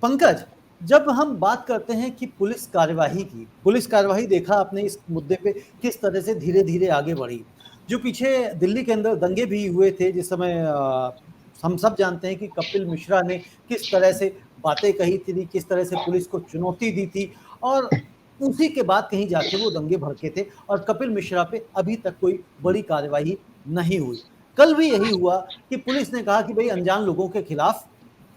पंकज, जब हम बात करते हैं कि पुलिस कार्यवाही देखा आपने इस मुद्दे पे किस तरह से धीरे-धीरे आगे बढ़ी। जो पीछे दिल्ली के अंदर दंगे भी हुए थे जिस समय हम सब जानते हैं कि कपिल मिश्रा ने किस तरह से बातें कही थी, किस तरह से पुलिस को चुनौती दी थी और उसी के बाद कहीं जाके वो दंगे भड़के थे और कपिल मिश्रा पे अभी तक कोई बड़ी कार्यवाही नहीं हुई। कल भी यही हुआ कि पुलिस ने कहा कि भई अनजान लोगों के खिलाफ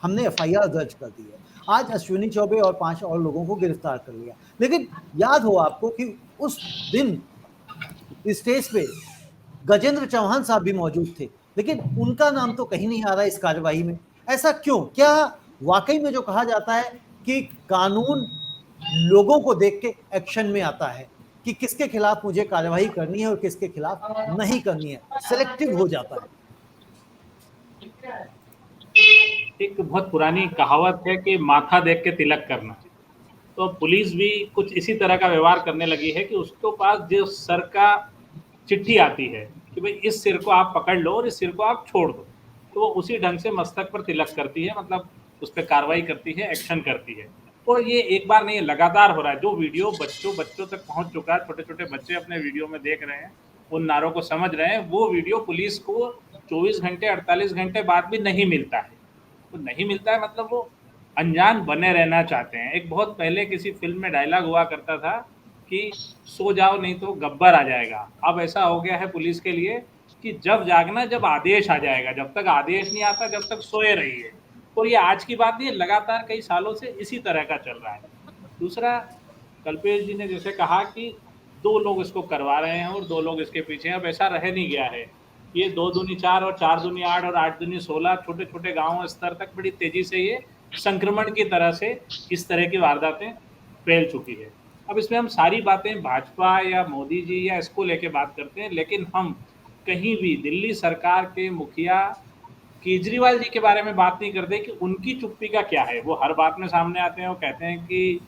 हमने एफआईआर दर्ज कर दी है। आज अश्विनी चौबे और 5 और लोगों को गिरफ्तार कर लिया। लेकिन याद हो आपको कि उस दिन स्टेज पे गजेंद्र चौहान साहब भी मौजूद थे, लेकिन उनका नाम तो कहीं नहीं आ रहा इस कार्यवाही में। ऐसा क्यों? क्या वाक़ई में जो कहा जाता है कि कानून लोगों को देख के एक्शन में आता है कि किसके खिलाफ मुझे कार्यवाही करनी है और किसके खिलाफ नहीं करनी है, सिलेक्टिव हो जाता है। एक बहुत पुरानी कहावत है कि माथा देख के तिलक करना। तो पुलिस भी कुछ इसी तरह का व्यवहार करने लगी है कि उसके पास जो सर का चिट्ठी आती है कि भाई इस सिर को आप पकड़ लो और इस सिर को आप छोड़ दो, तो वो उसी ढंग से मस्तक पर तिलक करती है, मतलब उस पर कार्रवाई करती है, एक्शन करती है। और ये एक बार नहीं है, लगातार हो रहा है। जो वीडियो बच्चों बच्चों तक पहुंच चुका है, छोटे छोटे बच्चे अपने वीडियो में देख रहे हैं, उन नारों को समझ रहे हैं, वो वीडियो पुलिस को 24 घंटे 48 घंटे बाद भी नहीं मिलता है। तो नहीं मिलता है मतलब वो अनजान बने रहना चाहते हैं। एक बहुत पहले किसी फिल्म में डायलॉग हुआ करता था कि सो जाओ नहीं तो गब्बर आ जाएगा। अब ऐसा हो गया है पुलिस के लिए कि जब जागना जब आदेश आ जाएगा, जब तक आदेश नहीं आता जब तक सोए रहिए। और ये आज की बात नहीं है, लगातार कई सालों से इसी तरह का चल रहा है। दूसरा, कल्पेश जी ने जैसे कहा कि 2 लोग इसको करवा रहे हैं और 2 लोग इसके पीछे हैं, अब ऐसा रह नहीं गया है। ये 2 दूनी 4 और 4 दूनी 8 और 8 दूनी 16 छोटे छोटे गाँव स्तर तक बड़ी तेजी से ये संक्रमण की तरह से इस तरह की वारदातें फैल चुकी है। अब इसमें हम सारी बातें भाजपा या मोदी जी या इसको लेके बात करते हैं, लेकिन हम कहीं भी दिल्ली सरकार के मुखिया केजरीवाल जी के बारे में बात नहीं करते कि उनकी चुप्पी का क्या है। वो हर बात में सामने आते हैं, वो कहते हैं कि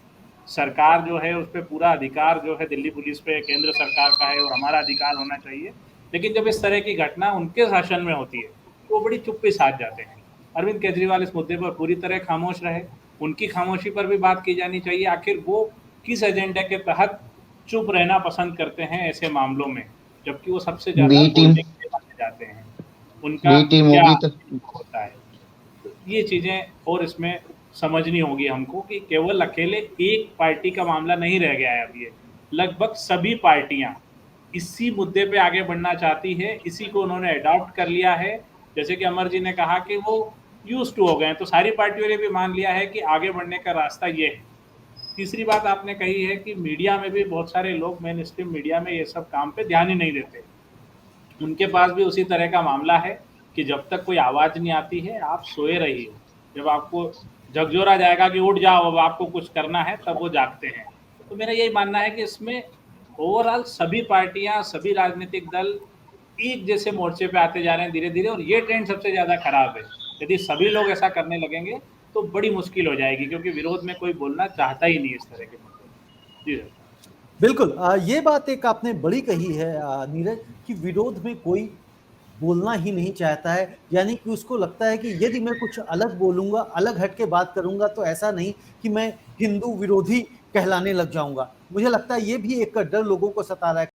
सरकार जो है उस पर पूरा अधिकार जो है दिल्ली पुलिस पे केंद्र सरकार का है और हमारा अधिकार होना चाहिए। लेकिन जब इस तरह की घटना उनके शासन में होती है तो वो बड़ी चुप्पी साध जाते हैं। अरविंद केजरीवाल इस मुद्दे पर पूरी तरह खामोश रहे, उनकी खामोशी पर भी बात की जानी चाहिए। आखिर वो किस एजेंडे के तहत चुप रहना पसंद करते हैं ऐसे मामलों में, जबकि वो सबसे बी ज़्यादा टीम बोलने के लिए माने जाते हैं। उनका बी टीम क्या होगी तो होता है, तो ये चीज़ें और इसमें समझनी होगी हमको कि केवल अकेले एक पार्टी का मामला नहीं रह गया है। अब ये लगभग सभी पार्टियां इसी मुद्दे पे आगे बढ़ना चाहती है, इसी को उन्होंने अडॉप्ट कर लिया है। जैसे कि अमर जी ने कहा कि वो यूज टू हो गए हैं, तो सारी पार्टियों ने भी मान लिया है कि आगे बढ़ने का रास्ता ये है। तीसरी बात आपने कही है कि मीडिया में भी बहुत सारे लोग मेन स्ट्रीम मीडिया में ये सब काम पे ध्यान ही नहीं देते। उनके पास भी उसी तरह का मामला है कि जब तक कोई आवाज़ नहीं आती है आप सोए रहिए। जब आपको झकझोरा जाएगा कि उठ जाओ अब आपको कुछ करना है, तब वो जागते हैं। तो मेरा यही मानना है कि इसमें ओवरऑल सभी पार्टियां, सभी राजनीतिक दल एक जैसे मोर्चे पे आते जा रहे हैं धीरे धीरे, और ये ट्रेंड सबसे ज़्यादा खराब है। यदि सभी लोग ऐसा करने लगेंगे तो बड़ी मुश्किल हो जाएगी, क्योंकि विरोध में कोई बोलना चाहता ही नहीं इस तरह के मुद्दे। जी सर। बिल्कुल ये बात एक आपने बड़ी कही है नीरज कि विरोध में कोई बोलना ही नहीं चाहता है, यानी कि उसको लगता है कि यदि मैं कुछ अलग बोलूंगा, अलग हट के बात करूंगा तो ऐसा नहीं कि मैं हिंदू विरोधी कहलाने लग जाऊंगा। मुझे लगता है ये भी एक डर लोगों को सता रहा है।